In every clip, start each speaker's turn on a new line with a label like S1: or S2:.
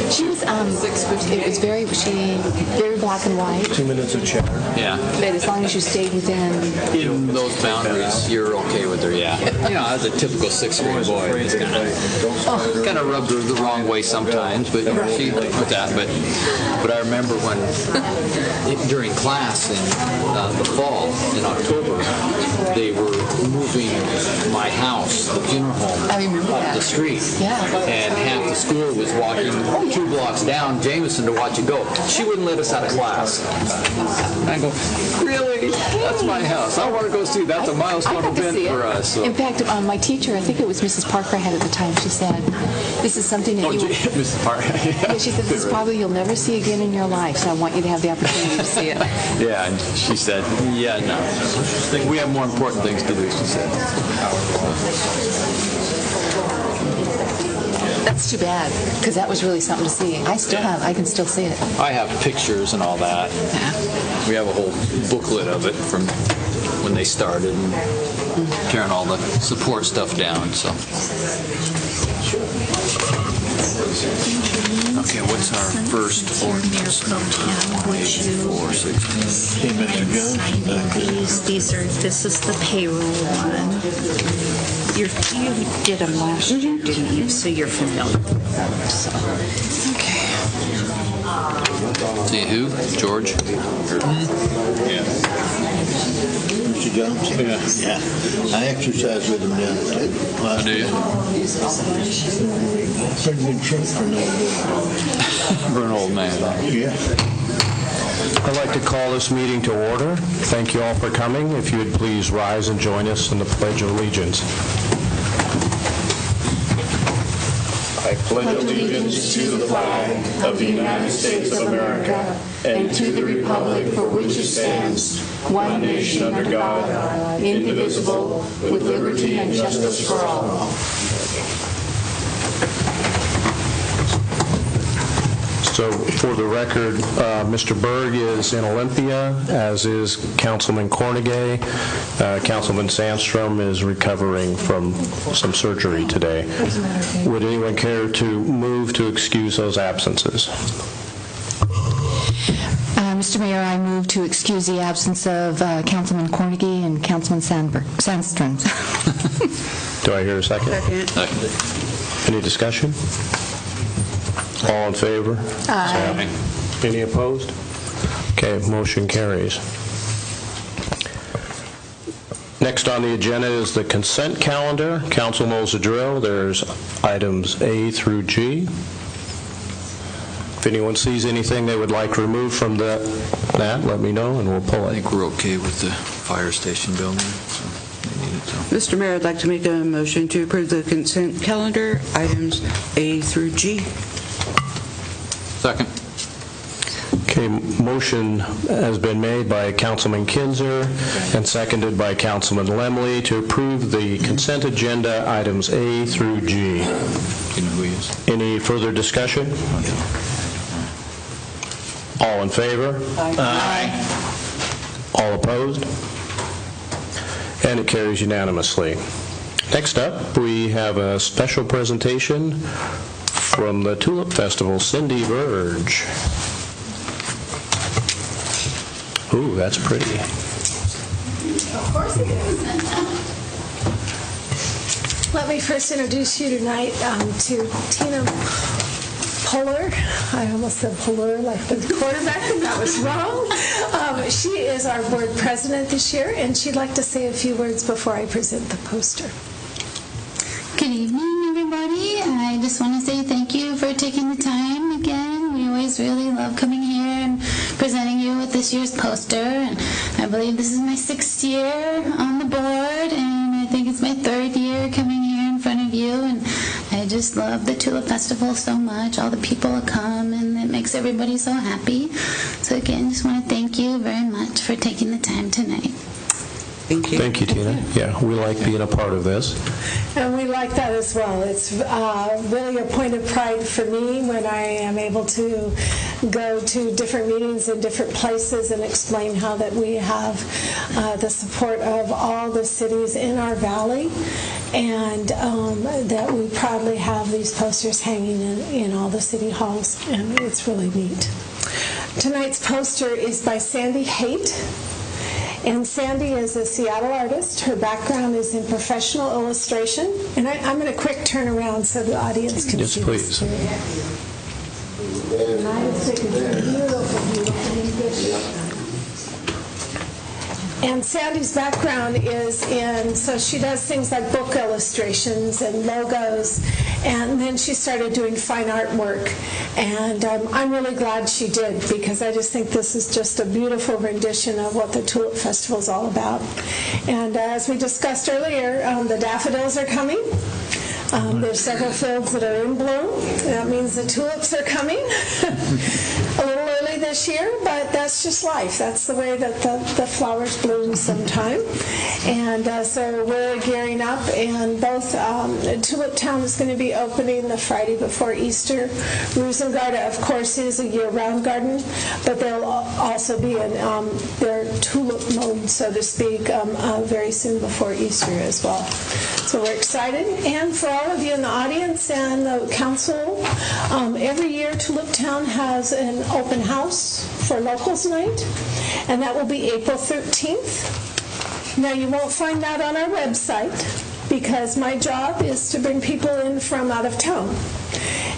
S1: She was, it was very black and white.
S2: 2 minutes of chatter.
S3: Yeah.
S1: But as long as you stayed within
S3: those boundaries, you're okay with her, yeah. You know, I was a typical sixth-grade boy. It's kind of rubbed her the wrong way sometimes, but she with that. But I remember when during class in the fall in October, they were moving my house, the funeral home, up the street.
S1: Yeah.
S3: And half the school was walking 2 blocks down Jameson to watch it go. She wouldn't let us out of class. And I go, really? That's my house. I want to go see. That's a milestone event for us. So.
S1: In fact, my teacher, I think it was Mrs. Parker I had at the time, she said, this is something that you...
S3: Mrs. Parker.
S1: Yeah, she said, this is probably you'll never see again in your life, so I want you to have the opportunity to see it.
S3: Yeah, and she said, yeah, no. We have more important things to do, she said.
S1: That's too bad, because that was really something to see. I can still see it.
S3: I have pictures and all that.
S1: Yeah.
S3: We have a whole booklet of it from when they started and tearing all the support stuff down, so. Okay, what's our first ordinance?
S4: This is the payroll one. You did them last year, didn't you? So you're familiar with them. So. Okay.
S3: See who? George?
S5: Yeah. Mr. Jones? Yeah. I exercise with him now.
S3: How do you?
S5: Pretty good shape for an old man.
S3: For an old man.
S5: Yeah.
S2: I'd like to call this meeting to order. Thank you all for coming. If you would please rise and join us in the Pledge of Allegiance. I pledge allegiance to the flag of the United States of America and to the republic for which it stands, one nation under God, indivisible, with liberty and justice for all. So, for the record, Mr. Berg is in Olympia, as is Councilman Cornegay. Councilman Sandstrom is recovering from some surgery today. Would anyone care to move to excuse those absences?
S1: Mr. Mayor, I move to excuse the absence of Councilman Cornegay and Councilman Sandstrom.
S2: Do I hear a second?
S3: Second.
S2: Any discussion? All in favor?
S1: Aye.
S2: Any opposed? Okay, motion carries. Next on the agenda is the consent calendar. Council knows the drill. There's items A through G. If anyone sees anything they would like removed from that, let me know and we'll pull
S3: I
S2: it.
S3: think we're okay with the fire station building. So they need it, so.
S4: Mr. Mayor, I'd like to make a motion to approve the consent calendar, items A through G.
S3: Second.
S2: Okay, motion has been made by Councilman Kinzer and seconded by Councilman Lemley to approve the consent agenda items A through G.
S3: You know who he is?
S2: Any further discussion? All in favor?
S3: Aye.
S2: All opposed? And it carries unanimously. Next up, we have a special presentation from the Tulip Festival, Cindy Verge. Ooh, that's pretty.
S6: Of course it is. Let me first introduce you tonight to Tina Puller. I almost said Puller like the quarterback, and that was wrong. She is our board president this year, and she'd like to say a few words before I present the poster.
S7: Good evening, everybody. I just want to say thank you for taking the time again. We always really love coming here and presenting you with this year's poster. And I believe this is my 6th year on the board, and I think it's my 3rd year coming here in front of you. And I just love the Tulip Festival so much. All the people that come, and it makes everybody so happy. So again, just want to thank you very much for taking the time tonight.
S4: Thank you.
S2: Thank you, Tina. Yeah, we like being a part of this.
S6: And we like that as well. It's really a point of pride for me when I am able to go to different meetings in different places and explain how that we have the support of all the cities in our valley and that we proudly have these posters hanging in all the city halls, and it's really neat. Tonight's poster is by Sandy Haight, and Sandy is a Seattle artist. Her background is in professional illustration, and I'm going to quick turn around so the audience can see
S2: Yes, please.
S6: And I have taken some beautiful, beautiful English. And Sandy's background is so she does things like book illustrations and logos, and then she started doing fine art work. And I'm really glad she did, because I just think this is just a beautiful rendition of what the Tulip Festival is all about. And as we discussed earlier, the daffodils are coming. There's several fields that are in bloom. That means the tulips are coming. A little early this year, but that's just life. That's the way that the flowers bloom sometime. And so we're gearing up, and both Tulip Town is going to be opening the Friday before Easter. Rosengarten, of course, is a year-round garden, but they'll also be in their tulip mode, so to speak, very soon before Easter as well. So we're excited. And for all of you in the audience and the council, every year Tulip Town has an open house for Locals Night, and that will be April 13th. Now, you won't find that on our website, because my job is to bring people in from out of town.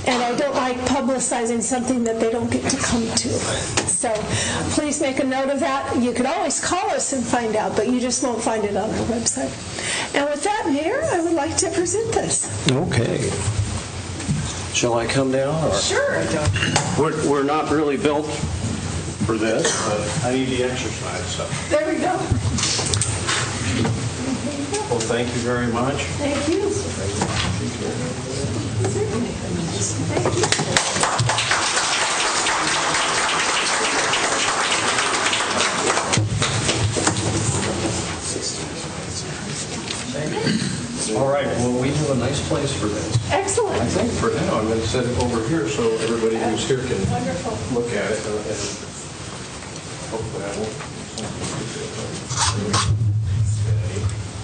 S6: And I don't like publicizing something that they don't get to come to. So please make a note of that. You could always call us and find out, but you just won't find it on our website. And with that, Mayor, I would like to present this.
S2: Okay. Shall I come down? Or?
S6: Sure.
S2: We're not really built for this, but I need the exercise. So.
S6: There we go.
S2: Well, thank you very much.
S6: Thank you. Thank you.
S2: All right, well, we have a nice place for this.
S6: Excellent.
S2: I think for now I'm going to set it over here so everybody who's here can look at it. And hopefully I won't.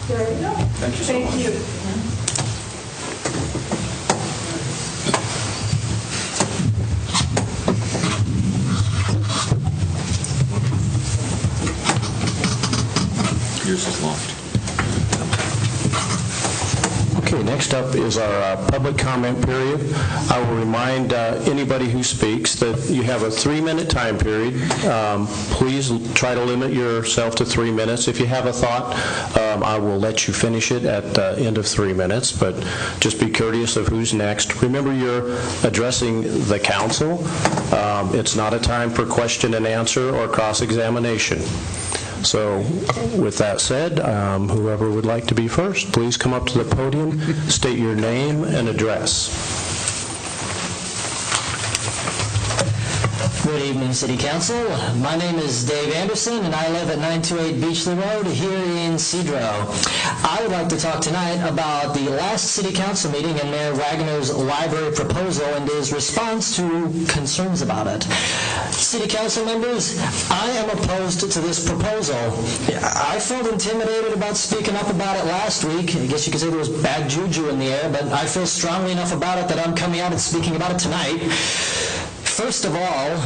S6: There we go.
S2: Thank you so much.
S6: Thank you.
S3: Yours is locked.
S2: Okay, next up is our public comment period. I will remind anybody who speaks that you have a 3-minute time period. Please try to limit yourself to 3 minutes. If you have a thought, I will let you finish it at the end of 3 minutes, but just be courteous of who's next. Remember, you're addressing the council. It's not a time for question and answer or cross-examination. So with that said, whoever would like to be first, please come up to the podium, state your name and address.
S8: Good evening, City Council. My name is Dave Anderson, and I live at 928 Beachley Road here in Sedro. I would like to talk tonight about the last City Council meeting and Mayor Wagner's library proposal and his response to concerns about it. City Council members, I am opposed to this proposal. I felt intimidated about speaking up about it last week. I guess you could say there was bad juju in the air, but I feel strongly enough about it that I'm coming out and speaking about it tonight. First of all,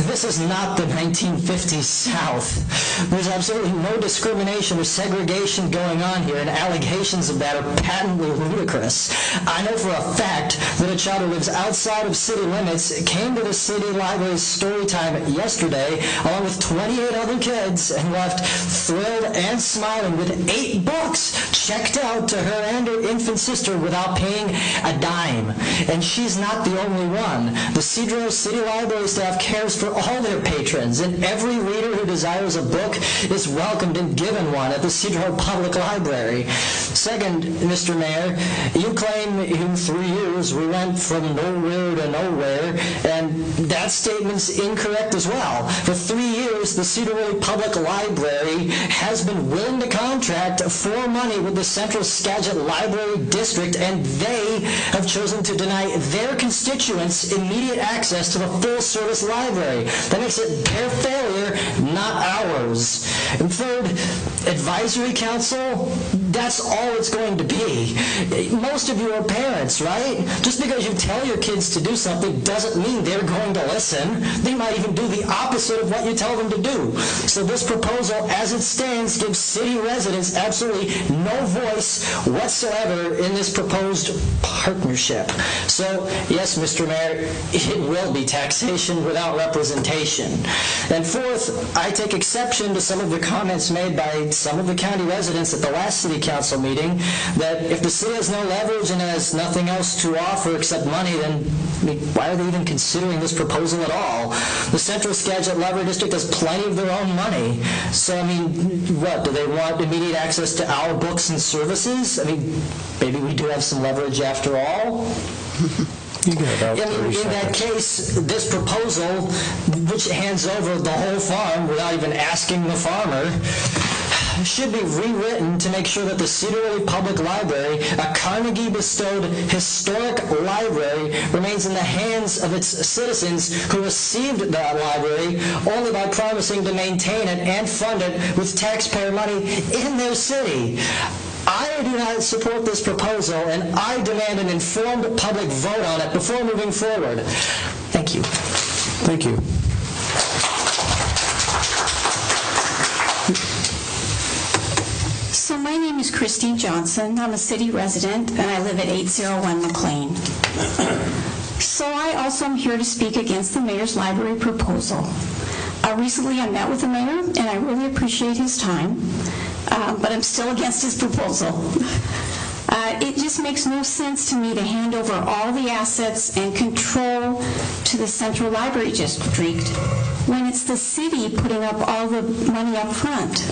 S8: this is not the 1950s South. There's absolutely no discrimination or segregation going on here, and allegations of that are patently ludicrous. I know for a fact that a child who lives outside of city limits came to the city library's story time yesterday, along with 28 other kids, and left thrilled and smiling with 8 books checked out to her and her infant sister without paying a dime. And she's not the only one. The Sedro City Library staff cares for all their patrons, and every reader who desires a book is welcomed and given one at the Sedro Public Library. Second, Mr. Mayor, you claim in 3 years we went from nowhere to nowhere, and that statement's incorrect as well. For 3 years, the Sedro-Woolley Public Library has been willing to contract for money with the Central Skagit Library District, and they have chosen to deny their constituents immediate access to the full-service library. That makes it their failure, not ours. And third, advisory council, that's all it's going to be. Most of you are parents, right? Just because you tell your kids to do something doesn't mean they're going to listen. They might even do the opposite of what you tell them to do. So this proposal, as it stands, gives city residents absolutely no voice whatsoever in this proposed partnership. So, yes, Mr. Mayor, it will be taxation without representation. And fourth, I take exception to some of the comments made by some of the county residents at the last city council meeting that if the city has no leverage and has nothing else to offer except money, then why are they even considering this proposal at all? The Central Skagit Library District has plenty of their own money. So, I mean, what, do they want immediate access to our books and services? I mean, maybe we do have some leverage after all?
S2: You got about 30
S8: In that
S2: seconds.
S8: case, this proposal, which hands over the whole farm without even asking the farmer, should be rewritten to make sure that the Sedro-Woolley Public Library, a Carnegie-bestowed historic library, remains in the hands of its citizens who received that library only by promising to maintain it and fund it with taxpayer money in their city. I do not support this proposal, and I demand an informed public vote on it before moving forward. Thank you.
S2: Thank you.
S4: So my name is Christine Johnson. I'm a city resident, and I live at 801 McLean. So I also am here to speak against the mayor's library proposal. Recently, I met with the mayor, and I really appreciate his time, but I'm still against his proposal. It just makes no sense to me to hand over all the assets and control to the Central Library District when it's the city putting up all the money up front.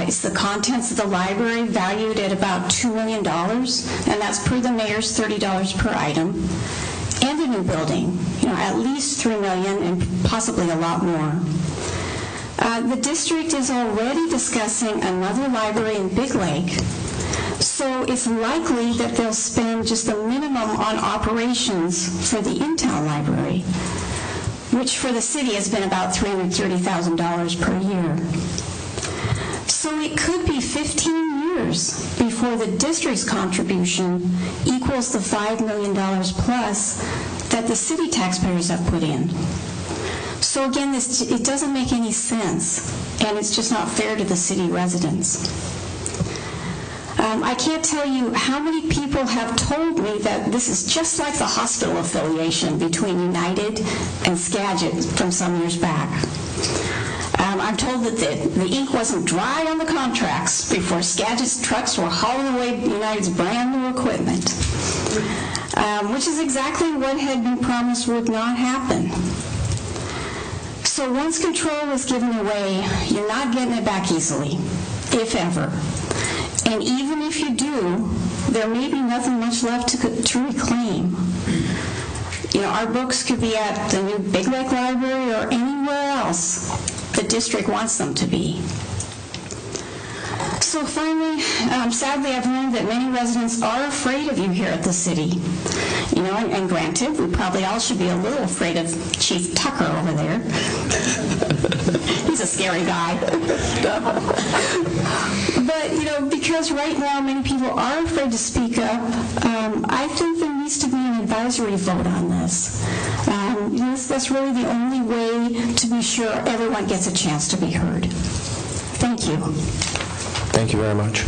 S4: It's the contents of the library valued at about $2 million, and that's per the mayor's $30 per item, and a new building, at least $3 million and possibly a lot more. The district is already discussing another library in Big Lake, so it's likely that they'll spend just the minimum on operations for the in-town library, which for the city has been about $330,000 per year. So it could be 15 years before the district's contribution equals the $5 million plus that the city taxpayers have put in. So again, it doesn't make any sense, and it's just not fair to the city residents. I can't tell you how many people have told me that this is just like the hospital affiliation between United and Skagit from some years back. I'm told that the ink wasn't dry on the contracts before Skagit's trucks were hauling away United's brand new equipment, which is exactly what had been promised would not happen. So once control is given away, you're not getting it back easily, if ever. And even if you do, there may be nothing much left to reclaim. Our books could be at the new Big Lake Library or anywhere else the district wants them to be. So finally, sadly, I've learned that many residents are afraid of you here at the city. And granted, we probably all should be a little afraid of Chief Tucker over there. He's a scary guy. But, because right now many people are afraid to speak up, I think there needs to be an advisory vote on this. That's really the only way to be sure everyone gets a chance to be heard. Thank you.
S2: Thank you very much.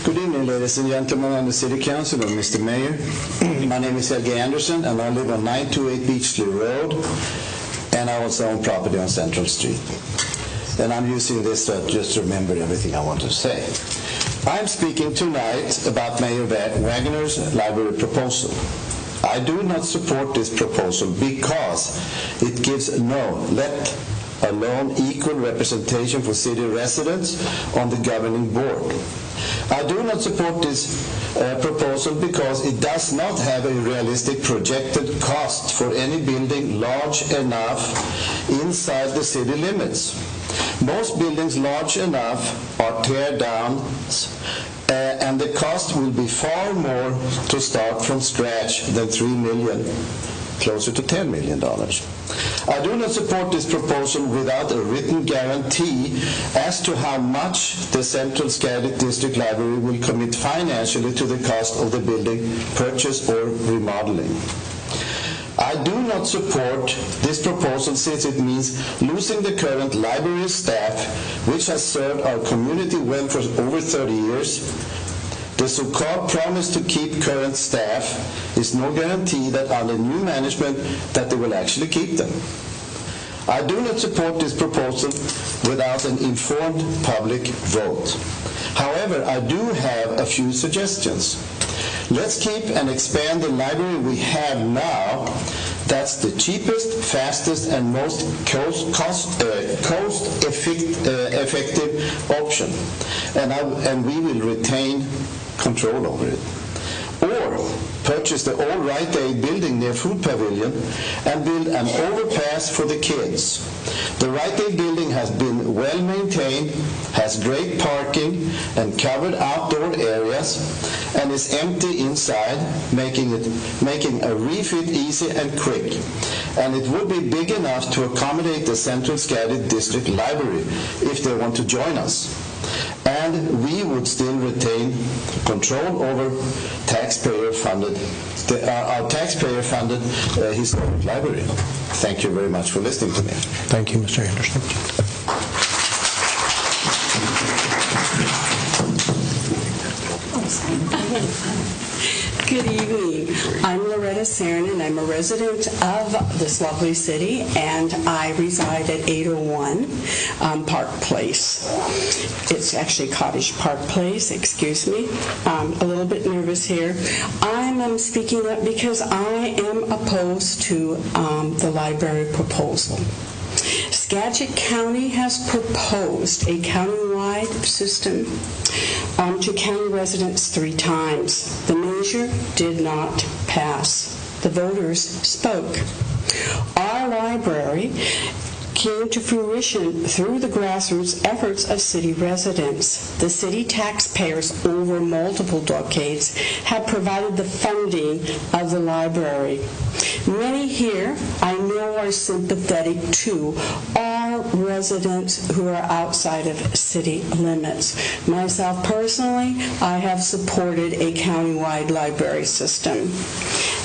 S5: Good evening, ladies and gentlemen, on the City Council and Mr. Mayor. My name is Helge Anderson, and I live on 928 Beachley Road, and I also own property on Central Street. And I'm using this to just remember everything I want to say. I'm speaking tonight about Mayor Wagner's library proposal. I do not support this proposal because it gives no, let alone equal representation for city residents on the governing board. I do not support this proposal because it does not have a realistic projected cost for any building large enough inside the city limits. Most buildings large enough are tear down, and the cost will be far more to start from scratch than $3 million. closer to $10 million. I do not support this proposal without a written guarantee as to how much the Central Skagit District Library will commit financially to the cost of the building purchase or remodeling. I do not support this proposal since it means losing the current library staff, which has served our community well for over 30 years. The so-called promise to keep current staff is no guarantee that under new management that they will actually keep them. I do not support this proposal without an informed public vote. However, I do have a few suggestions. Let's keep and expand the library we have now. That's the cheapest, fastest, and most cost-effective option, and we will retain control over it. Or purchase the old Rite Aid building near Food Pavilion and build an overpass for the kids. The Rite Aid building has been well maintained, has great parking and covered outdoor areas, and is empty inside, making a refit easy and quick. And it would be big enough to accommodate the Central Skagit District Library if they want to join us. And we would still retain control over our taxpayer-funded historic library. Thank you very much for listening to me.
S2: Thank you, Mr. Anderson.
S9: Good evening. I'm Loretta Sarin, and I'm a resident of this lovely city, and I reside at 801 Park Place. It's actually Cottage Park Place, excuse me. I'm a little bit nervous here. I'm speaking up because I am opposed to the library proposal. Skagit County has proposed a countywide system to county residents 3 times. The measure did not pass. The voters spoke. Our library came to fruition through the grassroots efforts of city residents. The city taxpayers over multiple decades have provided the funding of the library. Many here, I know, are sympathetic to all residents who are outside of city limits. Myself personally, I have supported a countywide library system.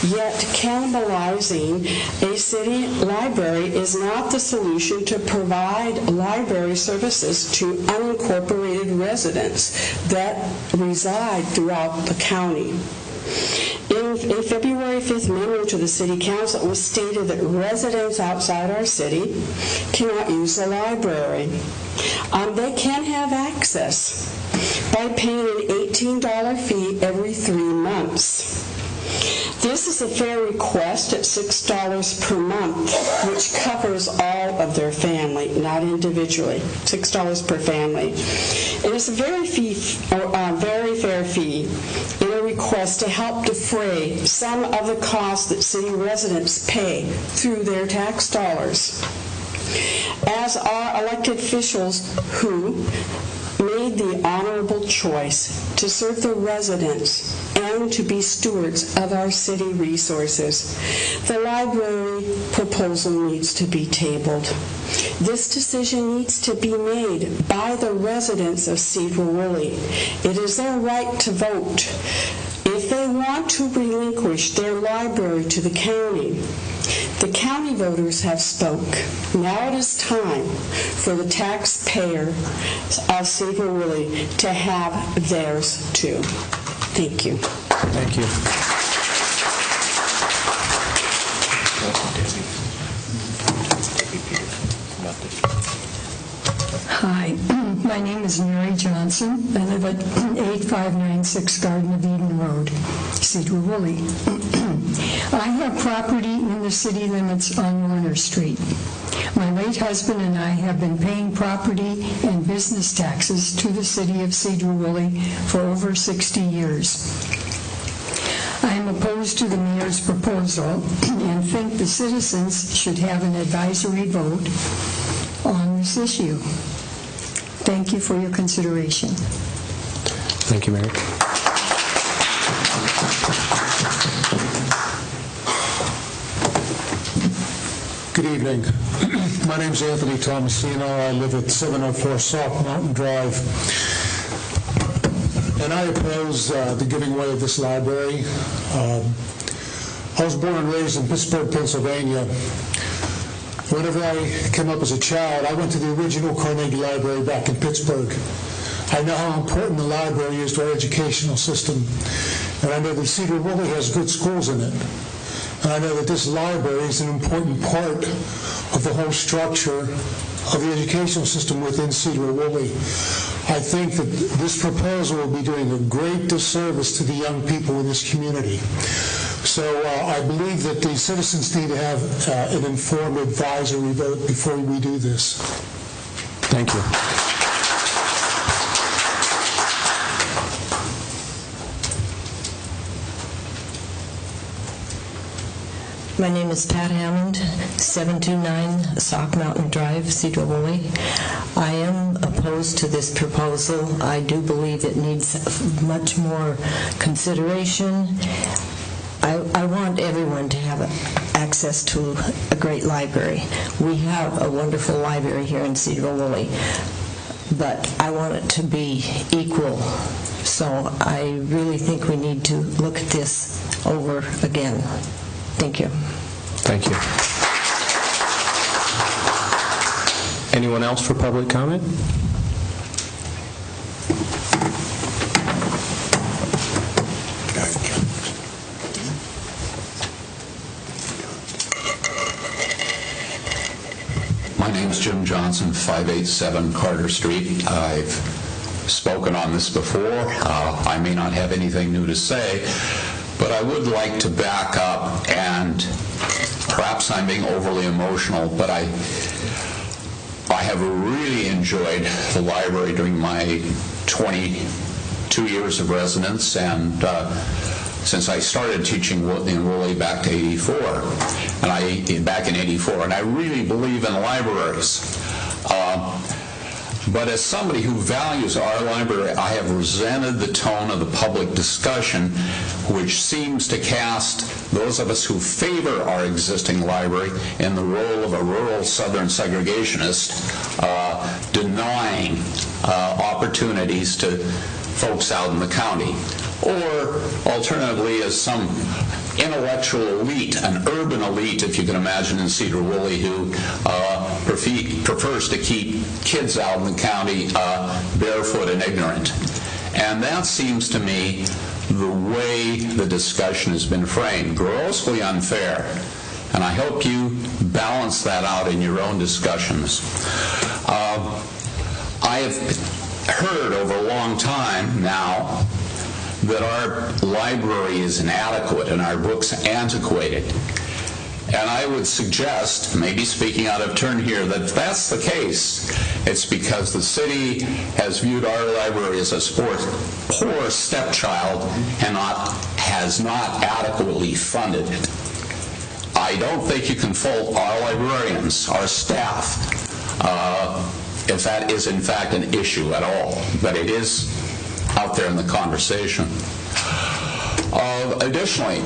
S9: Yet cannibalizing a city library is not the solution to provide library services to unincorporated residents that reside throughout the county. In a February 5th memo to the City Council, it was stated that residents outside our city cannot use the library. They can have access by paying an $18 fee every 3 months. This is a fair request at $6 per month, which covers all of their family, not individually. $6 per family. It is a very fair fee in a request to help defray some of the costs that city residents pay through their tax dollars. As our elected officials who made the honorable choice to serve the residents and to be stewards of our city resources, the library proposal needs to be tabled. This decision needs to be made by the residents of Sedro-Woolley. It is their right to vote. If they want to relinquish their library to the county voters have spoke. Now it is time for the taxpayer of Sedro-Woolley to have theirs too. Thank you.
S2: Thank you.
S10: Hi, my name is Mary Johnson. I live at 8596 Garden of Eden Road, Sedro-Woolley. I have property in the city limits on Warner Street. My late husband and I have been paying property and business taxes to the city of Sedro-Woolley for over 60 years. I am opposed to the mayor's proposal and think the citizens should have an advisory vote on this issue. Thank you for your consideration.
S2: Thank you, Mary.
S11: Good evening. My name is Anthony Tomasino. I live at 704 Soft Mountain Drive. And I oppose the giving away of this library. I was born and raised in Pittsburgh, Pennsylvania. Whenever I came up as a child, I went to the original Carnegie Library back in Pittsburgh. I know how important the library is to our educational system, and I know that Sedro-Woolley has good schools in it. And I know that this library is an important part of the whole structure of the educational system within Sedro-Woolley. I think that this proposal will be doing a great disservice to the young people in this community. So I believe that the citizens need to have an informed advisory vote before we do this.
S2: Thank you.
S12: My name is Pat Hammond, 729 Sock Mountain Drive, Sedro-Woolley. I am opposed to this proposal. I do believe it needs much more consideration. I want everyone to have access to a great library. We have a wonderful library here in Sedro-Woolley, but I want it to be equal. So I really think we need to look at this over again. Thank you.
S2: Thank you. Anyone else for public comment?
S13: My name's Jim Johnson, 587 Carter Street. I've spoken on this before. I may not have anything new to say, but I would like to back up, and perhaps I'm being overly emotional, but I have really enjoyed the library during my 22 years of residence, and since I started teaching in Woolley back in '84, and I really believe in libraries. But as somebody who values our library, I have resented the tone of the public discussion, which seems to cast those of us who favor our existing library in the role of a rural Southern segregationist, denying opportunities to folks out in the county. Or, alternatively, as some intellectual elite, an urban elite, if you can imagine, in Sedro-Woolley, who prefers to keep kids out in the county barefoot and ignorant. And that seems to me the way the discussion has been framed, grossly unfair. And I hope you balance that out in your own discussions. I have heard over a long time now that our library is inadequate and our books antiquated. And I would suggest, maybe speaking out of turn here, that if that's the case, it's because the city has viewed our library as a poor stepchild and has not adequately funded it. I don't think you can fault our librarians, our staff, if that is in fact an issue at all, but it is out there in the conversation. Additionally,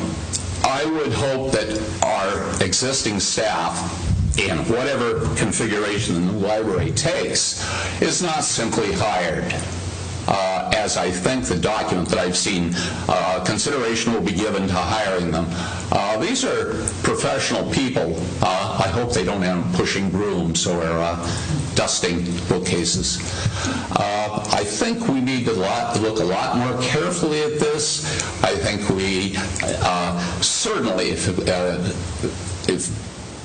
S13: I would hope that our existing staff, in whatever configuration the library takes, is not simply hired. As I think the document that I've seen, consideration will be given to hiring them. These are professional people. I hope they don't end up pushing brooms or dusting bookcases. I think we need to look a lot more carefully at this. I think we certainly, if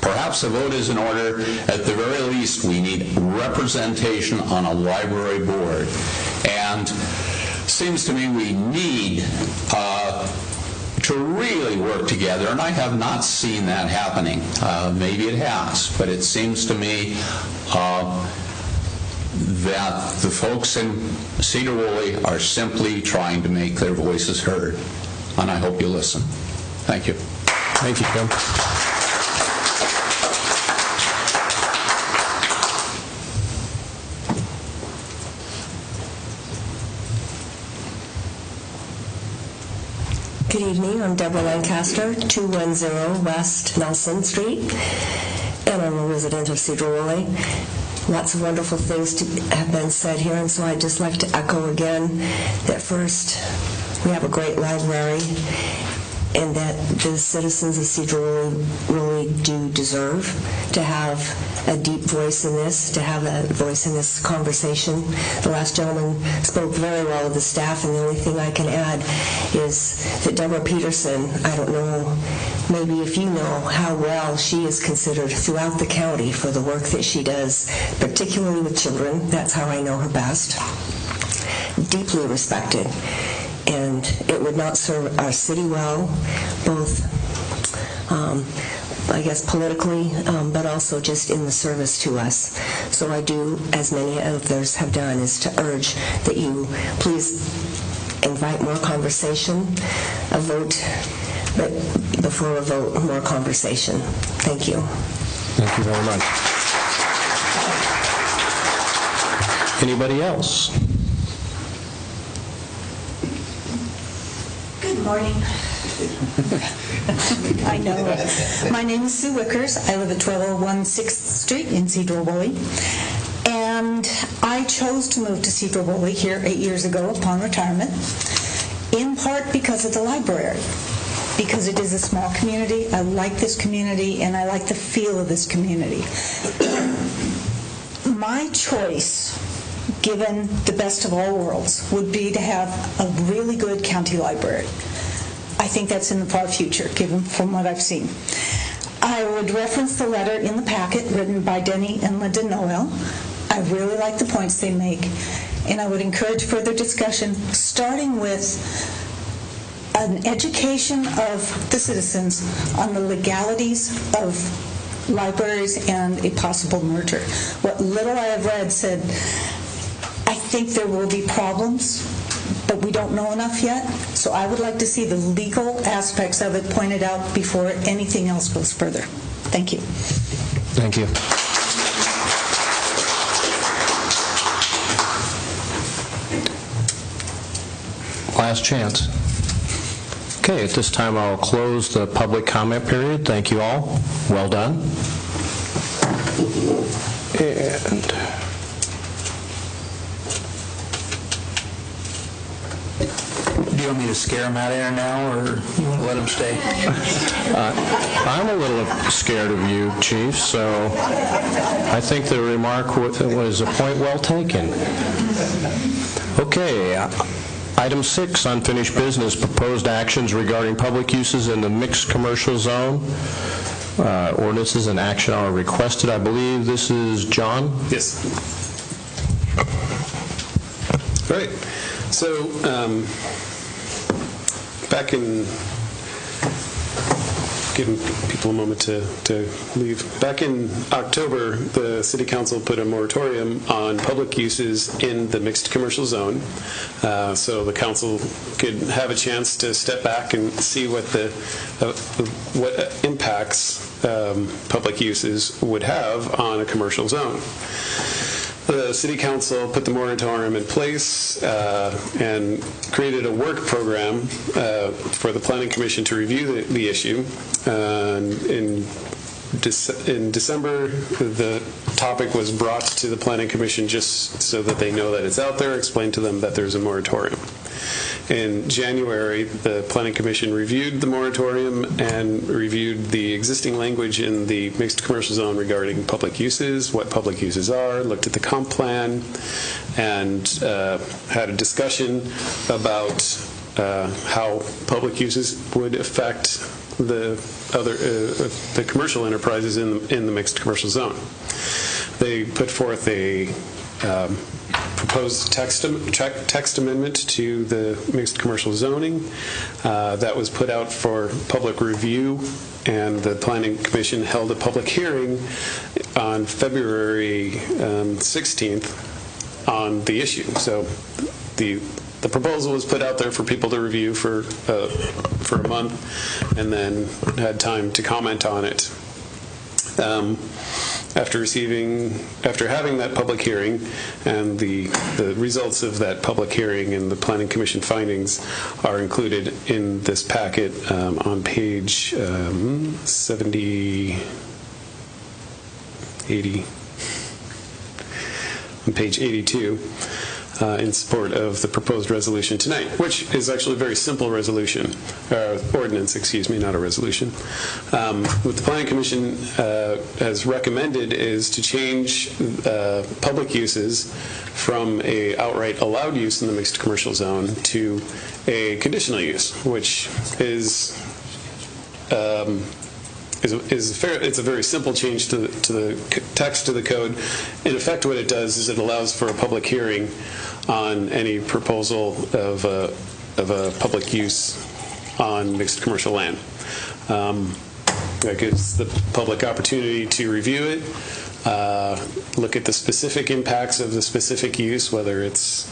S13: perhaps a vote is in order, at the very least we need representation on a library board. And seems to me we need to really work together, and I have not seen that happening. Maybe it has, but it seems to me that the folks in Sedro-Woolley are simply trying to make their voices heard, and I hope you listen. Thank you.
S2: Thank you, Tim.
S12: Good evening, I'm Deborah Lancaster, 210 West Nelson Street. and I'm a resident of Sedro-Woolley. Lots of wonderful things have been said here, and so I'd just like to echo again that first, we have a great library, and that the citizens of Sedro-Woolley really do deserve to have a deep voice in this, to have a voice in this conversation. The last gentleman spoke very well of the staff, and the only thing I can add is that Deborah Peterson, I don't know, maybe if you know how well she is considered throughout the county for the work that she does, particularly with children. That's how I know her best. Deeply respected. And it would not serve our city well, both, I guess, politically, but also just in the service to us. So I do, as many others have done, is to urge that you please invite more conversation, a vote, but before a vote, more conversation. Thank you.
S2: Thank you very much. Anybody else?
S14: Good morning. I know. My name is Sue Wickers. I live at 1201 6th Street in Sedro-Woolley. And I chose to move to Sedro-Woolley here 8 years ago upon retirement, in part because of the library. Because it is a small community. I like this community, and I like the feel of this community. My choice, given the best of all worlds, would be to have a really good county library. I think that's in the far future, given from what I've seen. I would reference the letter in the packet written by Denny and Linda Noel. I really like the points they make, and I would encourage further discussion, starting with an education of the citizens on the legalities of libraries and a possible merger. What little I have read said, I think there will be problems, but we don't know enough yet. So I would like to see the legal aspects of it pointed out before anything else goes further. Thank you.
S2: Thank you. Last chance. Okay, at this time I'll close the public comment period. Thank you all. Well done. And
S15: do you want me to scare him out of here now, or you want to let him stay?
S2: I'm a little scared of you, Chief, so I think the remark was a point well taken. Okay. Item 6, unfinished business, proposed actions regarding public uses in the mixed commercial zone. Ordinances and action are requested. I believe this is John?
S16: Yes. All right. So, back in, giving people a moment to leave. Back in October, the City Council put a moratorium on public uses in the mixed commercial zone, so the council could have a chance to step back and see what what impacts public uses would have on a commercial zone. The City Council put the moratorium in place and created a work program for the Planning Commission to review the issue. In December, the topic was brought to the Planning Commission just so that they know that it's out there, explain to them that there's a moratorium. In January, the Planning Commission reviewed the moratorium and reviewed the existing language in the mixed commercial zone regarding public uses, what public uses are, looked at the comp plan, and had a discussion about how public uses would affect the commercial enterprises in the mixed commercial zone. They put forth a proposed text amendment to the mixed commercial zoning that was put out for public review, and the Planning Commission held a public hearing on February 16th on the issue. So the proposal was put out there for people to review for a month, and then had time to comment on it. After having that public hearing and the results of that public hearing and the Planning Commission findings are included in this packet on page 70. 82, in support of the proposed resolution tonight, which is actually a very simple resolution, ordinance, excuse me, not a resolution. What the Planning Commission has recommended is to change public uses from a outright allowed use in the mixed commercial zone to a conditional use, which is it's a very simple change to the text of the code. In effect, what it does is it allows for a public hearing on any proposal of a public use on mixed commercial land. That gives the public opportunity to review it, look at the specific impacts of the specific use, whether it's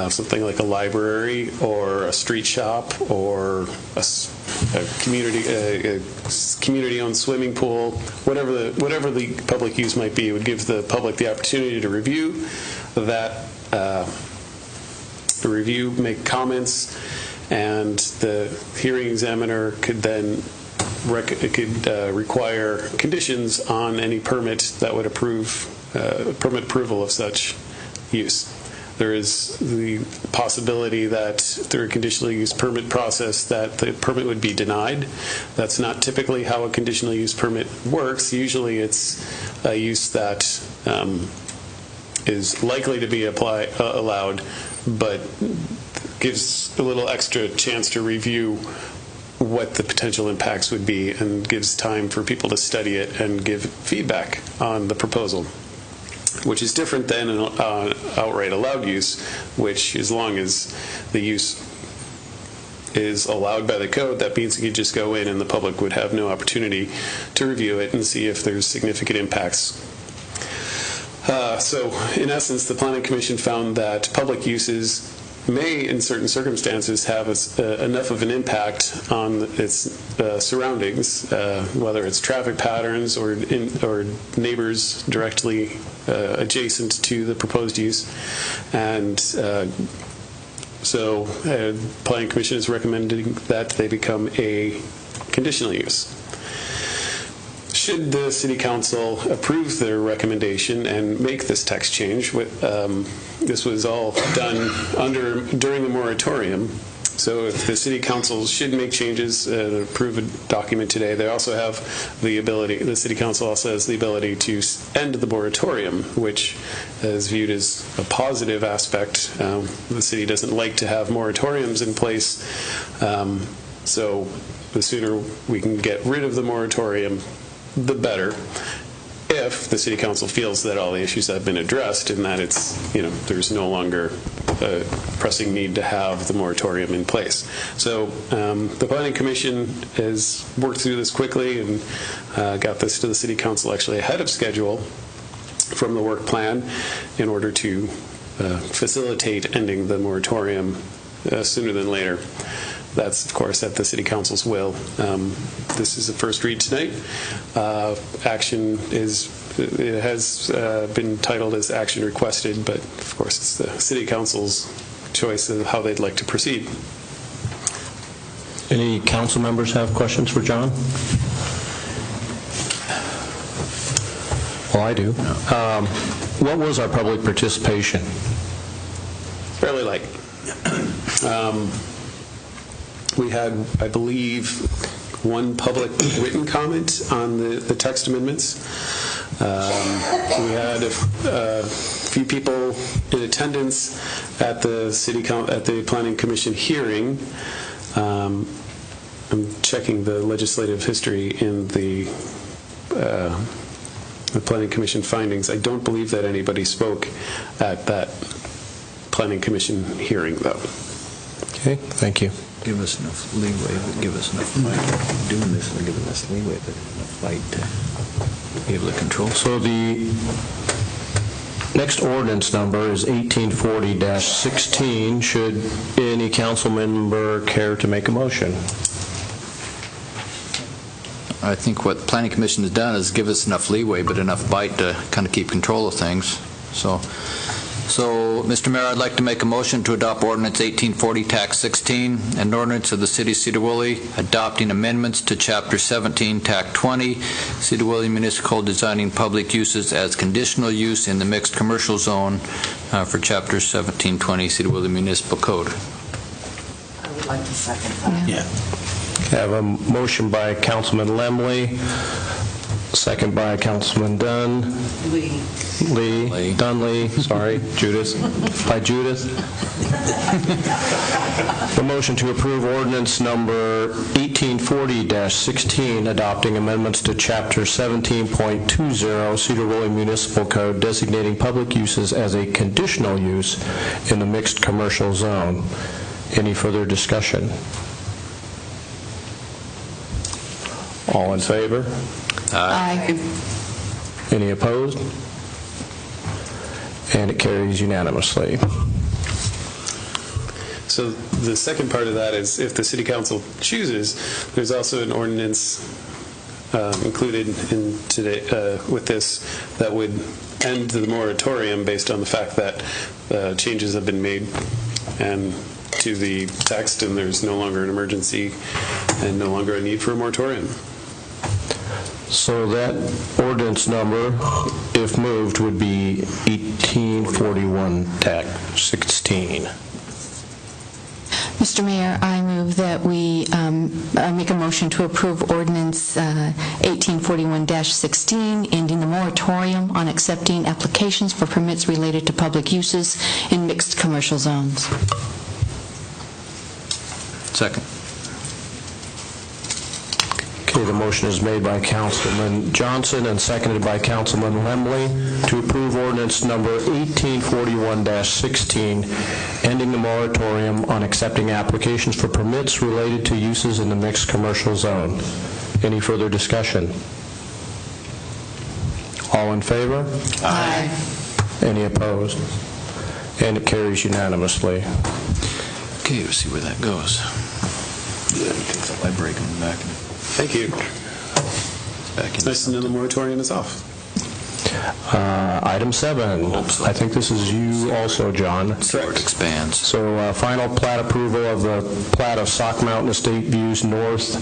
S16: something like a library or a street shop or a community-owned swimming pool, whatever the public use might be. It would give the public the opportunity to review that, make comments, and the hearing examiner could then require conditions on any permit that would approve permit approval of such use. There is the possibility that through a conditional use permit process that the permit would be denied. That's not typically how a conditional use permit works. Usually it's a use that is likely to be allowed, but gives a little extra chance to review what the potential impacts would be and gives time for people to study it and give feedback on the proposal, which is different than an outright allowed use, which as long as the use is allowed by the code, that means you could just go in and the public would have no opportunity to review it and see if there's significant impacts. So in essence, the Planning Commission found that public uses may, in certain circumstances, have enough of an impact on its surroundings, whether it's traffic patterns or neighbors directly adjacent to the proposed use. And so Planning Commission is recommending that they become a conditional use. Should the City Council approve their recommendation and make this text change, this was all done during the moratorium. So if the City Council should make changes and approve a document today, they also have the ability, the City Council also has the ability to end the moratorium, which is viewed as a positive aspect. The city doesn't like to have moratoriums in place, so the sooner we can get rid of the moratorium, the better, if the City Council feels that all the issues have been addressed and that it's, there's no longer a pressing need to have the moratorium in place. So the Planning Commission has worked through this quickly and got this to the City Council actually ahead of schedule from the work plan in order to facilitate ending the moratorium sooner than later. That's, of course, at the City Council's will. This is the first read tonight. Action has been titled as action requested, but of course it's the City Council's choice of how they'd like to proceed.
S2: Any council members have questions for John? Well, I do. What was our public participation?
S16: Fairly light. We had, I believe, one public written comment on the text amendments. We had a few people in attendance at the Planning Commission hearing. I'm checking the legislative history in the Planning Commission findings. I don't believe that anybody spoke at that Planning Commission hearing, though.
S2: Okay, thank you.
S3: Give us enough leeway, but give us enough fight. Doing this and giving us leeway, but enough fight to be able to control.
S2: So the next ordinance number is 1840-16. Should any council member care to make a motion?
S3: I think what the Planning Commission has done is give us enough leeway, but enough bite to kind of keep control of things. So So, Mr. Mayor, I'd like to make a motion to adopt Ordinance 1840, Tax 16, an ordinance of the City of Sedro-Woolley adopting amendments to Chapter 17, Tax 20, Sedro-Woolley Municipal Code designing public uses as conditional use in the mixed commercial zone for Chapter 1720, Sedro-Woolley Municipal Code.
S12: I would like to second that.
S2: Yeah. I have a motion by Councilman Lemley, second by Councilman Dunley, sorry, Judith, by Judith. The motion to approve ordinance number 1840-16, adopting amendments to Chapter 17.20 Sedro-Woolley Municipal Code designating public uses as a conditional use in the mixed commercial zone. Any further discussion? All in favor?
S1: Aye.
S2: Any opposed? And it carries unanimously.
S16: So the second part of that is if the city council chooses, there's also an ordinance included in today with this that would end the moratorium based on the fact that changes have been made and to the text, and there's no longer an emergency and no longer a need for a moratorium.
S2: So that ordinance number, if moved, would be 1841 Tax 16.
S1: Mr. Mayor, I move that we make a motion to approve ordinance 1841-16, ending the moratorium on accepting applications for permits related to public uses in mixed commercial zones.
S3: Second.
S2: Okay, the motion is made by Councilman Johnson and seconded by Councilman Lemley to approve ordinance number 1841-16, ending the moratorium on accepting applications for permits related to uses in the mixed commercial zone. Any further discussion? All in favor?
S1: Aye.
S2: Any opposed? And it carries unanimously.
S3: Okay, we'll see where that goes. I break them back.
S16: Thank you. It's nice to know the moratorium is off.
S2: Item 7. I think this is you also, John.
S3: Correct. Expands.
S2: So final plat approval of the plat of Sock Mountain Estate Views North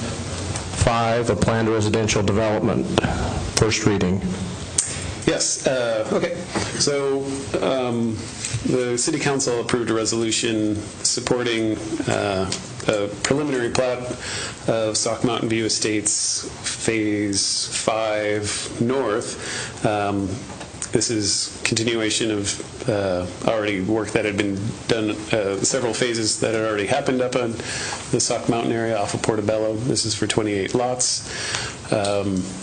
S2: 5, a planned residential development. First reading.
S16: Yes. Okay. So the City Council approved a resolution supporting a preliminary plat of Sock Mountain View Estates Phase 5 North. This is continuation of already work that had been done, several phases that had already happened up on the Sock Mountain area off of Portobello. This is for 28 lots.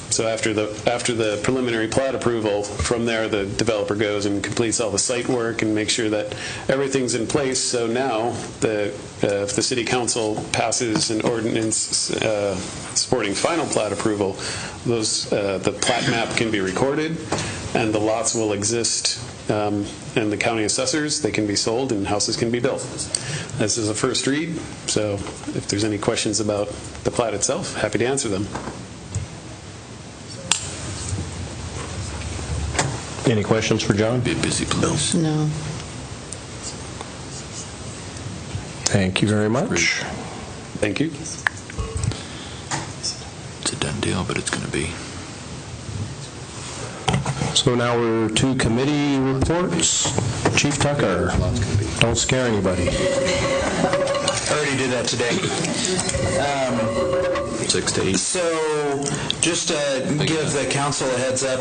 S16: So after the preliminary plat approval, from there the developer goes and completes all the site work and makes sure that everything's in place. So now, if the City Council passes an ordinance supporting final plat approval, the plat map can be recorded, and the lots will exist. And the county assessors, they can be sold and houses can be built. This is a first read, so if there's any questions about the plat itself, happy to answer them.
S2: Any questions for John?
S3: Be a busy place.
S1: No.
S2: Thank you very much.
S16: Thank you.
S3: It's a done deal, but it's going to be.
S2: So now we're to committee reports. Chief Tucker, don't scare anybody.
S15: I already did that today.
S3: 6 to 8.
S15: So, just to give the council a heads up,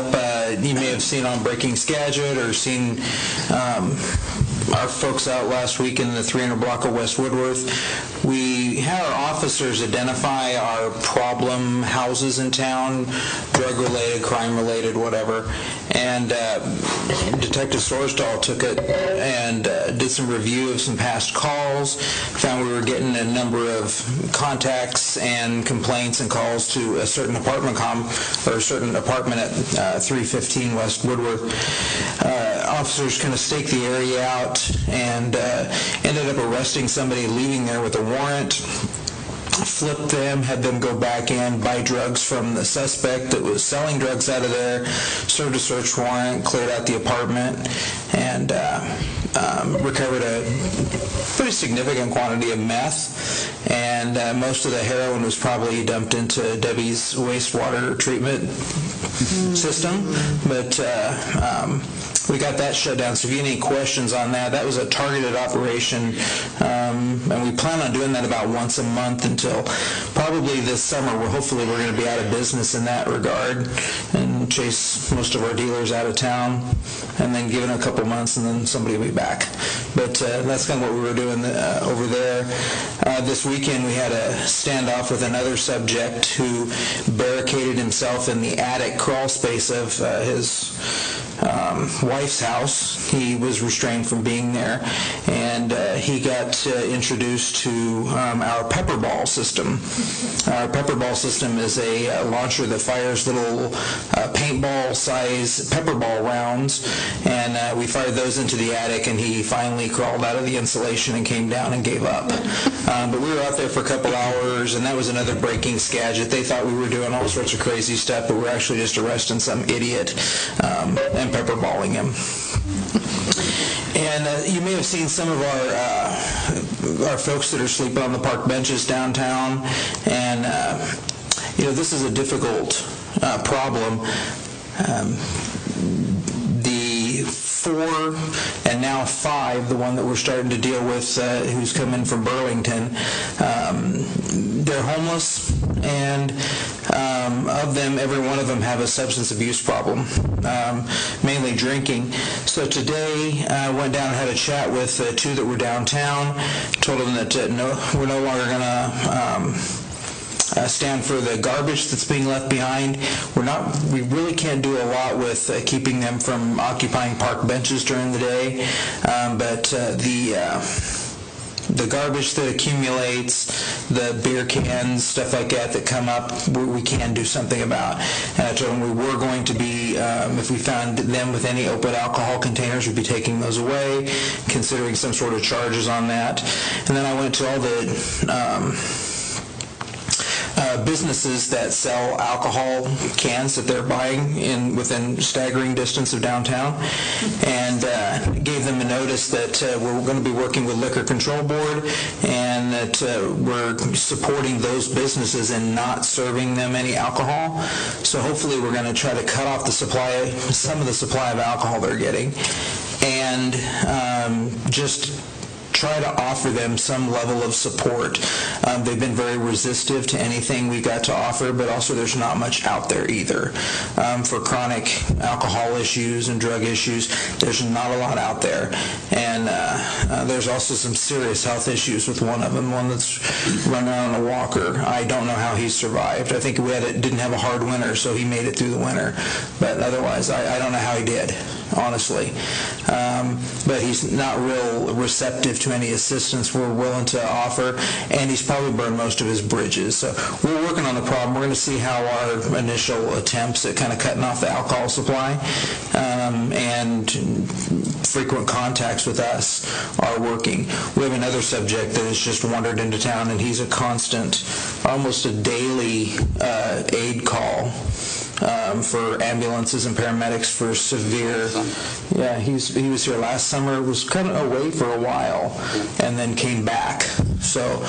S15: you may have seen on Breaking Skagit or seen our folks out last week in the 300 block of West Woodworth. We had our officers identify our problem houses in town, drug-related, crime-related, whatever, and Detective Sorsdahl took it and did some review of some past calls, found we were getting a number of contacts and complaints and calls to a certain apartment or a certain apartment at 315 West Woodworth. Officers kind of staked the area out and ended up arresting somebody leaving there with a warrant. flipped them, had them go back in, buy drugs from the suspect that was selling drugs out of there, served a search warrant, cleared out the apartment, and recovered a pretty significant quantity of meth. And most of the heroin was probably dumped into Debbie's wastewater treatment system. But we got that shut down. So if you have any questions on that, that was a targeted operation, and we plan on doing that about once a month until probably this summer, where hopefully we're going to be out of business in that regard and chase most of our dealers out of town, and then give it a couple months and then somebody will be back. But that's kind of what we were doing over there. This weekend we had a standoff with another subject who barricaded himself in the attic crawl space of his wife's house. He was restrained from being there, and he got introduced to our pepper ball system. Our pepper ball system is a launcher that fires little paintball-size pepper ball rounds, and we fired those into the attic, and he finally crawled out of the insulation and came down and gave up. But we were out there for a couple hours, and that was another breaking skagit. They thought we were doing all sorts of crazy stuff, but we're actually just arresting some idiot and pepperballing him. And you may have seen some of our folks that are sleeping on the park benches downtown, and this is a difficult problem. The 4 and now 5, the one that we're starting to deal with, who's come in from Burlington, they're homeless, and of them, every one of them have a substance abuse problem, mainly drinking. So today I went down and had a chat with 2 that were downtown, told them that we're no longer going to stand for the garbage that's being left behind. We really can't do a lot with keeping them from occupying park benches during the day, but the garbage that accumulates, the beer cans, stuff like that come up, we can do something about. And I told them we were going to be, if we found them with any open alcohol containers, we'd be taking those away, considering some sort of charges on that. And then I went to all the businesses that sell alcohol cans that they're buying within staggering distance of downtown, and gave them a notice that we're going to be working with Liquor Control Board, and that we're supporting those businesses and not serving them any alcohol. So hopefully we're going to try to cut off some of the supply of alcohol they're getting, and just try to offer them some level of support. They've been very resistive to anything we've got to offer, but also there's not much out there either. For chronic alcohol issues and drug issues, there's not a lot out there. And there's also some serious health issues with one of them, one that's running around on a walker. I don't know how he survived. I think didn't have a hard winter, so he made it through the winter. But otherwise, I don't know how he did, honestly. But he's not real receptive to any assistance we're willing to offer, and he's probably burned most of his bridges. So we're working on the problem. We're going to see how our initial attempts at kind of cutting off the alcohol supply and frequent contacts with us are working. We have another subject that has just wandered into town, and he's a constant, almost a daily aid call for ambulances and paramedics for severe. Yeah, he was here last summer, was kind of away for a while, and then came back. So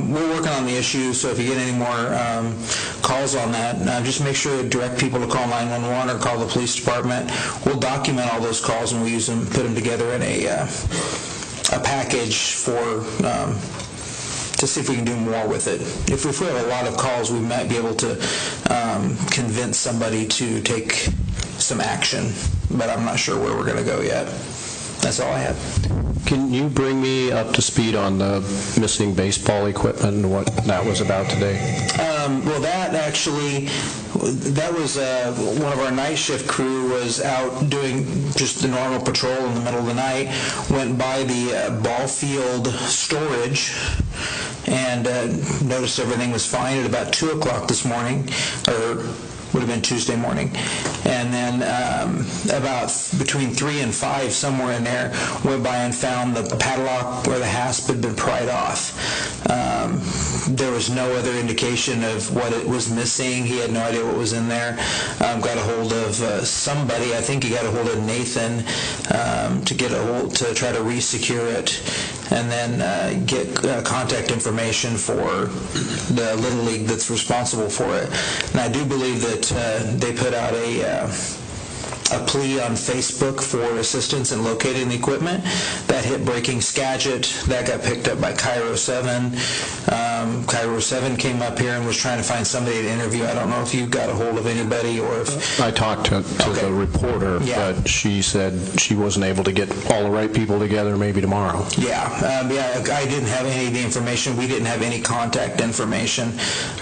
S15: we're working on the issue, so if you get any more calls on that, just make sure to direct people to call 911 or call the police department. We'll document all those calls, and we'll use them, put them together in a package for to see if we can do more with it. If we have a lot of calls, we might be able to convince somebody to take some action, but I'm not sure where we're going to go yet. That's all I have.
S2: Can you bring me up to speed on the missing baseball equipment and what that was about today?
S15: Well, that was one of our night shift crew was out doing just the normal patrol in the middle of the night, went by the ball field storage, and noticed everything was fine at about 2 o'clock this morning, or would have been Tuesday morning. And then about between 3 and 5, somewhere in there, went by and found the padlock where the hasp had been pried off. There was no other indication of what it was missing. He had no idea what was in there. Got a hold of somebody. I think he got a hold of Nathan to try to re-secure it, and then get contact information for the Little League that's responsible for it. And I do believe that they put out a plea on Facebook for assistance in locating the equipment. That hit Breaking Skagit. That got picked up by Cairo 7. Cairo 7 came up here and was trying to find somebody to interview. I don't know if you got a hold of anybody or if...
S2: I talked to the reporter, but she said she wasn't able to get all the right people together, maybe tomorrow.
S15: I didn't have any of the information. We didn't have any contact information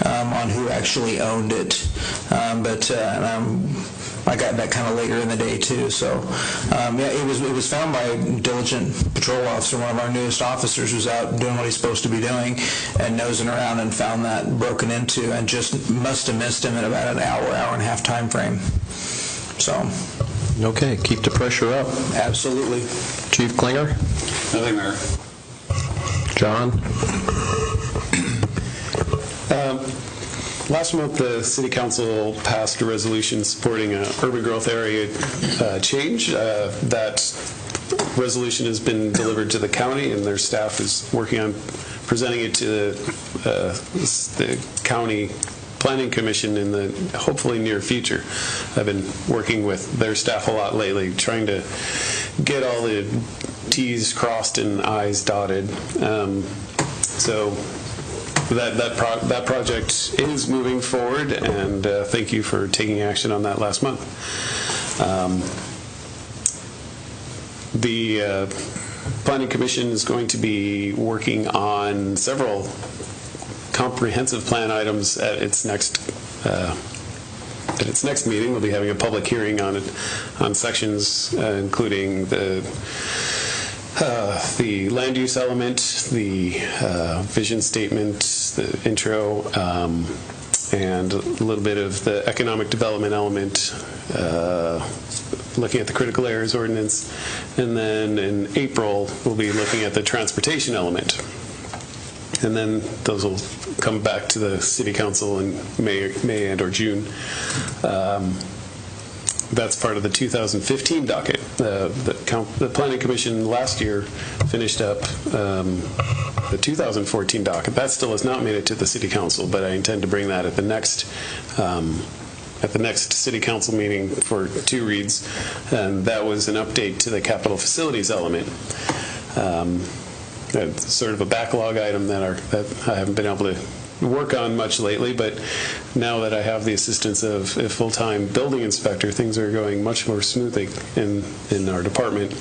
S15: on who actually owned it. I got that kind of later in the day too. So, it was found by a diligent patrol officer. One of our newest officers was out doing what he's supposed to be doing and nosing around and found that broken into, and just must have missed him in about an hour and a half time frame. So.
S2: Okay, keep the pressure up.
S15: Absolutely.
S2: Chief Klinger?
S17: Nothing, Mayor.
S2: John?
S16: Last month, the City Council passed a resolution supporting an urban growth area change. That resolution has been delivered to the county, and their staff is working on presenting it to the county planning commission in the hopefully near future. I've been working with their staff a lot lately, trying to get all the T's crossed and I's dotted. So that project is moving forward, and thank you for taking action on that last month. The Planning Commission is going to be working on several comprehensive plan items at its next meeting. We'll be having a public hearing on it, on sections including the land use element, the vision statement, the intro, and a little bit of the economic development element, looking at the critical areas ordinance. And then in April, we'll be looking at the transportation element. And then those will come back to the City Council in May and or June. That's part of the 2015 docket. The Planning Commission last year finished up the 2014 docket. That still has not made it to the City Council, but I intend to bring that at the next City Council meeting for 2 reads. And that was an update to the capital facilities element. Sort of a backlog item that I haven't been able to work on much lately, but now that I have the assistance of a full-time building inspector, things are going much more smoothly in our department,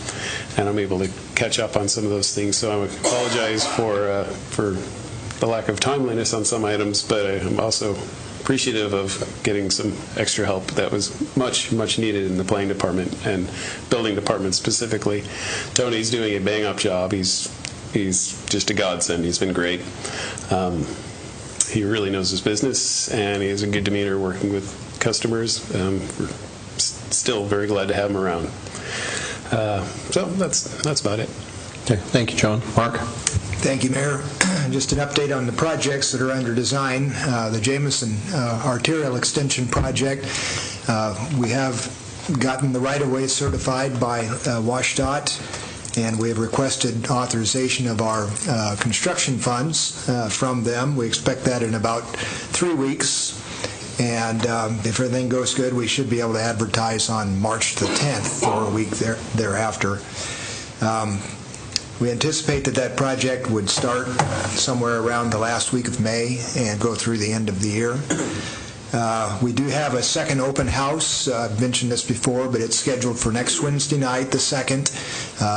S16: and I'm able to catch up on some of those things. So I apologize for the lack of timeliness on some items, but I'm also appreciative of getting some extra help that was much needed in the planning department and building department specifically. Tony's doing a bang-up job. He's just a godsend. He's been great. He really knows his business, and he has a good demeanor working with customers. We're still very glad to have him around. So that's about it.
S2: Okay, thank you, John. Mark?
S18: Thank you, Mayor. Just an update on the projects that are under design. The Jameson Arterial Extension Project, we have gotten the right-of-way certified by WashDOT, and we have requested authorization of our construction funds from them. We expect that in about 3 weeks, and if everything goes good, we should be able to advertise on March the 10th or a week thereafter. We anticipate that project would start somewhere around the last week of May and go through the end of the year. We do have a second open house. I've mentioned this before, but it's scheduled for next Wednesday night, the 2nd,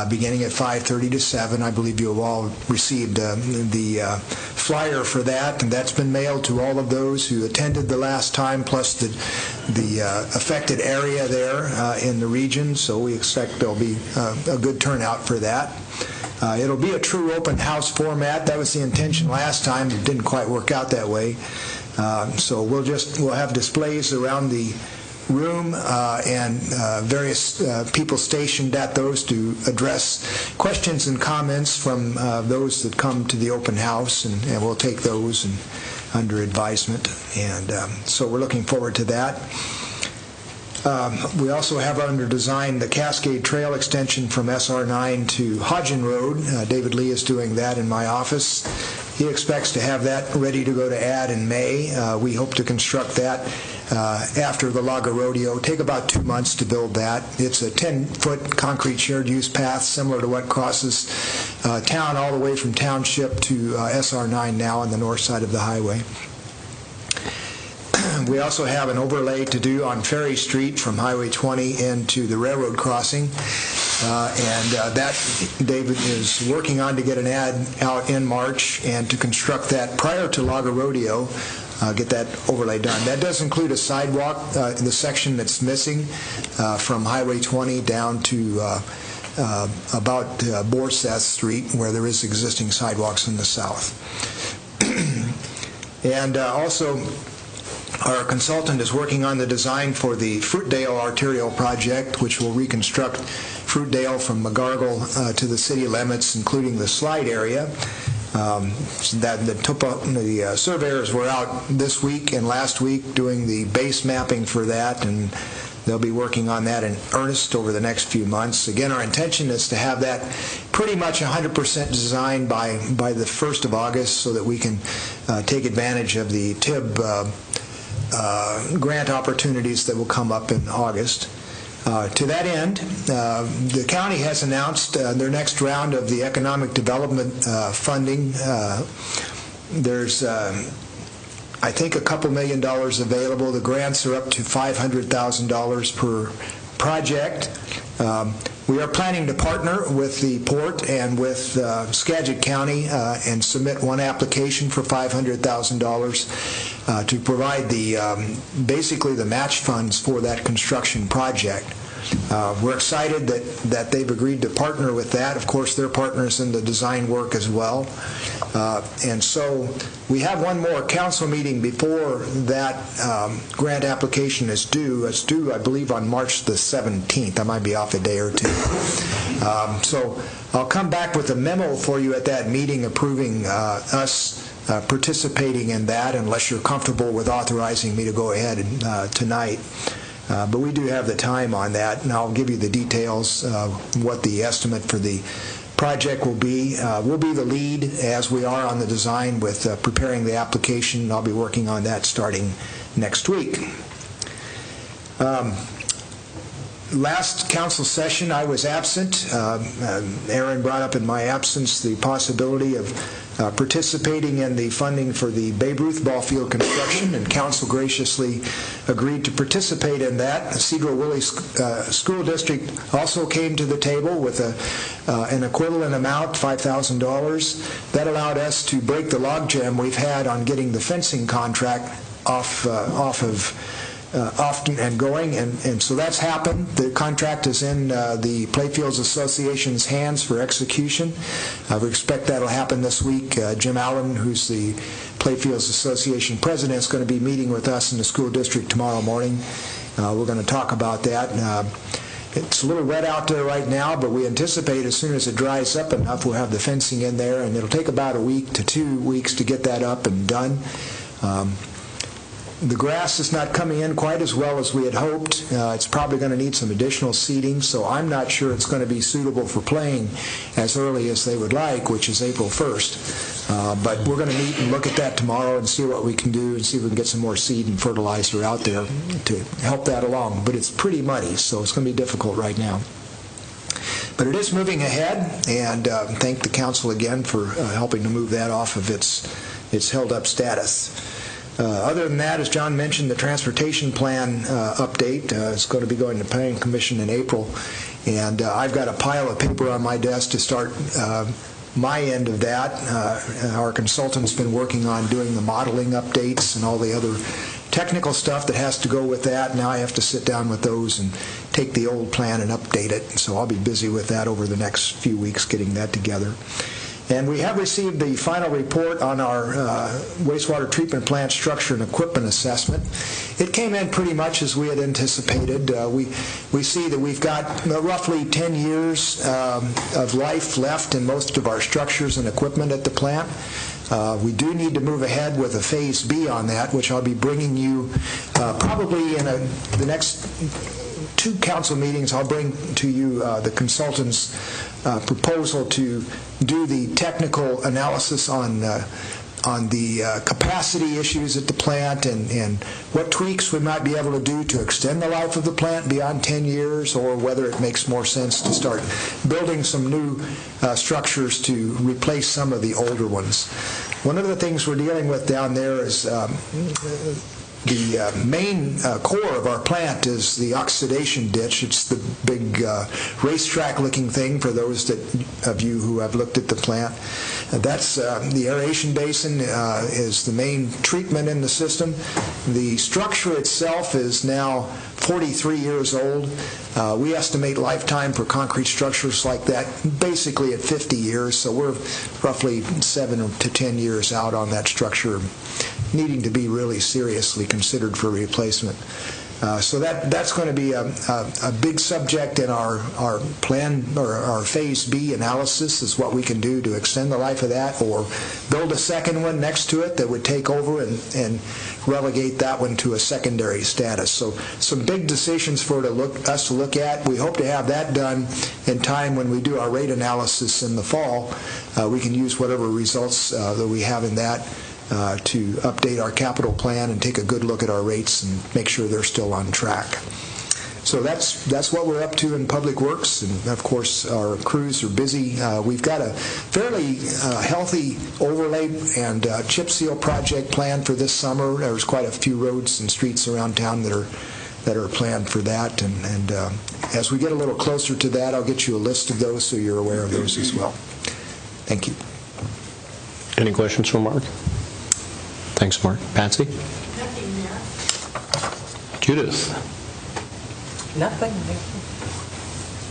S18: beginning at 5:30 to 7. I believe you have all received the flyer for that, and that's been mailed to all of those who attended the last time, plus the affected area there in the region. So we expect there'll be a good turnout for that. It'll be a true open house format. That was the intention last time. It didn't quite work out that way. So we'll have displays around the room and various people stationed at those to address questions and comments from those that come to the open house, and we'll take those and under advisement. And so we're looking forward to that. We also have under design the Cascade Trail extension from SR9 to Hodgen Road. David Lee is doing that in my office. He expects to have that ready to go to ad in May. We hope to construct that after the Laga Rodeo. Take about 2 months to build that. It's a 10-foot concrete shared use path similar to what crosses town all the way from Township to SR9 now on the north side of the highway. We also have an overlay to do on Ferry Street from Highway 20 into the railroad crossing. That David is working on to get an ad out in March and to construct that prior to Laga Rodeo, get that overlay done. That does include a sidewalk, the section that's missing from Highway 20 down to about Borseth Street, where there is existing sidewalks in the south. And also, our consultant is working on the design for the Fruitdale Arterial Project, which will reconstruct Fruitdale from McGargle to the city limits, including the slide area. The surveyors were out this week and last week doing the base mapping for that, and they'll be working on that in earnest over the next few months. Again, our intention is to have that pretty much 100% designed by the 1st of August so that we can take advantage of the TIB grant opportunities that will come up in August. To that end, the county has announced their next round of the economic development funding. There's, I think, a couple $1 million available. The grants are up to $500,000 per project. We are planning to partner with the port and with Skagit County and submit one application for $500,000 to provide basically the match funds for that construction project. We're excited that they've agreed to partner with that. Of course, they're partners in the design work as well. And so we have one more council meeting before that grant application is due. It's due, I believe, on March the 17th. I might be off a day or two. So I'll come back with a memo for you at that meeting approving us participating in that, unless you're comfortable with authorizing me to go ahead tonight. But we do have the time on that, and I'll give you the details what the estimate for the project will be. We'll be the lead, as we are on the design, with preparing the application. I'll be working on that starting next week. Last council session, I was absent. Aaron brought up in my absence the possibility of participating in the funding for the Babe Ruth ball field construction, and council graciously agreed to participate in that. The Sedro-Woolley School District also came to the table with an equivalent amount, $5,000. That allowed us to break the logjam we've had on getting the fencing contract off and going, and so that's happened. The contract is in the Playfields Association's hands for execution. We expect that'll happen this week. Jim Allen, who's the Playfields Association president, is going to be meeting with us in the school district tomorrow morning. We're going to talk about that. It's a little wet out there right now, but we anticipate as soon as it dries up enough, we'll have the fencing in there, and it'll take about a week to 2 weeks to get that up and done. The grass is not coming in quite as well as we had hoped. It's probably going to need some additional seeding, so I'm not sure it's going to be suitable for playing as early as they would like, which is April 1st. But we're going to meet and look at that tomorrow and see what we can do and see if we can get some more seed and fertilizer out there to help that along. But it's pretty muddy, so it's going to be difficult right now. But it is moving ahead, and thank the council again for helping to move that off of its held-up status. Other than that, as John mentioned, the transportation plan update is going to be going to Planning Commission in April, and I've got a pile of paper on my desk to start my end of that. Our consultant's been working on doing the modeling updates and all the other technical stuff that has to go with that. Now I have to sit down with those and take the old plan and update it, so I'll be busy with that over the next few weeks getting that together. And we have received the final report on our wastewater treatment plant structure and equipment assessment. It came in pretty much as we had anticipated. We see that we've got roughly 10 years of life left in most of our structures and equipment at the plant. We do need to move ahead with a Phase B on that, which I'll be bringing you probably in the next 2 council meetings. I'll bring to you the consultant's proposal to do the technical analysis on the capacity issues at the plant and what tweaks we might be able to do to extend the life of the plant beyond 10 years, or whether it makes more sense to start building some new structures to replace some of the older ones. One of the things we're dealing with down there is the main core of our plant is the oxidation ditch. It's the big racetrack-looking thing for those of you who have looked at the plant. That's the aeration basin is the main treatment in the system. The structure itself is now 43 years old. We estimate lifetime for concrete structures like that basically at 50 years, so we're roughly 7 to 10 years out on that structure, needing to be really seriously considered for replacement. So that's going to be a big subject in our plan, or our Phase B analysis, is what we can do to extend the life of that, or build a second one next to it that would take over and relegate that one to a secondary status. So some big decisions for us to look at. We hope to have that done in time when we do our rate analysis in the fall. We can use whatever results that we have in that to update our capital plan and take a good look at our rates and make sure they're still on track. So that's what we're up to in Public Works, and of course our crews are busy. We've got a fairly healthy overlay and chip seal project planned for this summer. There's quite a few roads and streets around town that are planned for that, and as we get a little closer to that, I'll get you a list of those so you're aware of those as well. Thank you.
S2: Any questions for Mark? Thanks, Mark. Patsy?
S17: Nothing, Mayor.
S2: Judith?
S17: Nothing.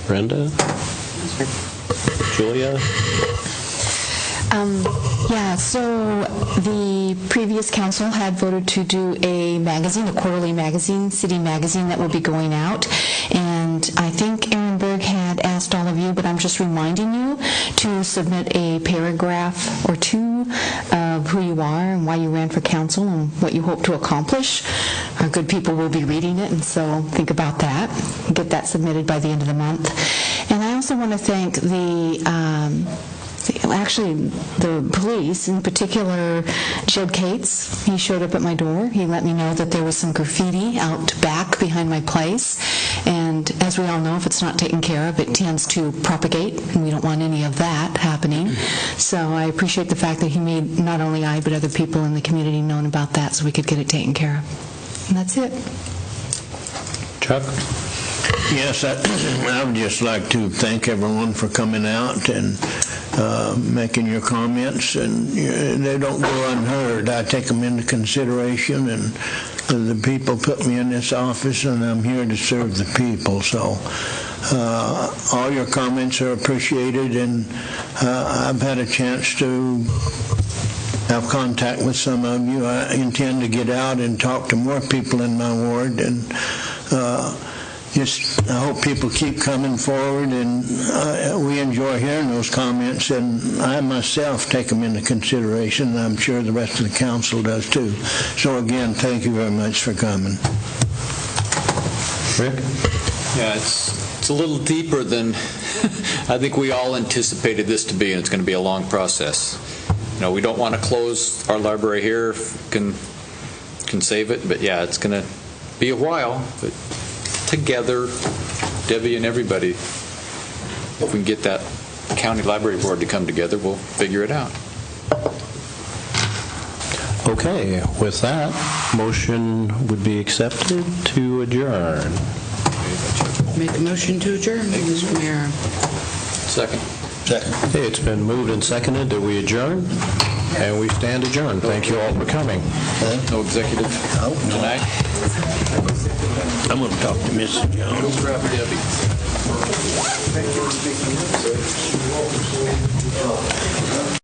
S2: Brenda? Julia?
S1: Yeah, so the previous council had voted to do a magazine, a quarterly magazine, city magazine, that will be going out. And I think Aaron Berg had asked all of you, but I'm just reminding you to submit a paragraph or 2 of who you are and why you ran for council and what you hope to accomplish. Our good people will be reading it, and so think about that. Get that submitted by the end of the month. And I also want to thank the police, in particular Jed Cates. He showed up at my door. He let me know that there was some graffiti out back behind my place, and as we all know, if it's not taken care of, it tends to propagate, and we don't want any of that happening. So I appreciate the fact that he made not only I, but other people in the community known about that so we could get it taken care of. And that's it.
S2: Chuck?
S19: Yes, I would just like to thank everyone for coming out and making your comments, and they don't go unheard. I take them into consideration, and the people put me in this office, and I'm here to serve the people. So all your comments are appreciated, and I've had a chance to have contact with some of you. I intend to get out and talk to more people in my ward, and I hope people keep coming forward, and we enjoy hearing those comments, and I myself take them into consideration, and I'm sure the rest of the council does too. So again, thank you very much for coming.
S2: Rick?
S3: Yeah, it's a little deeper than I think we all anticipated this to be, and it's going to be a long process. We don't want to close our library here if we can save it, but yeah, it's going to be a while. But together, Debbie and everybody, if we can get that county library board to come together, we'll figure it out.
S2: Okay, with that, motion would be accepted to adjourn.
S17: Make a motion to adjourn, Mr. Mayor.
S3: Second.
S2: Okay, it's been moved and seconded that we adjourn, and we stand adjourned. Thank you all for coming.
S3: No executive tonight?
S19: I'm going to talk to Mrs. Jones.
S3: Grab Debbie.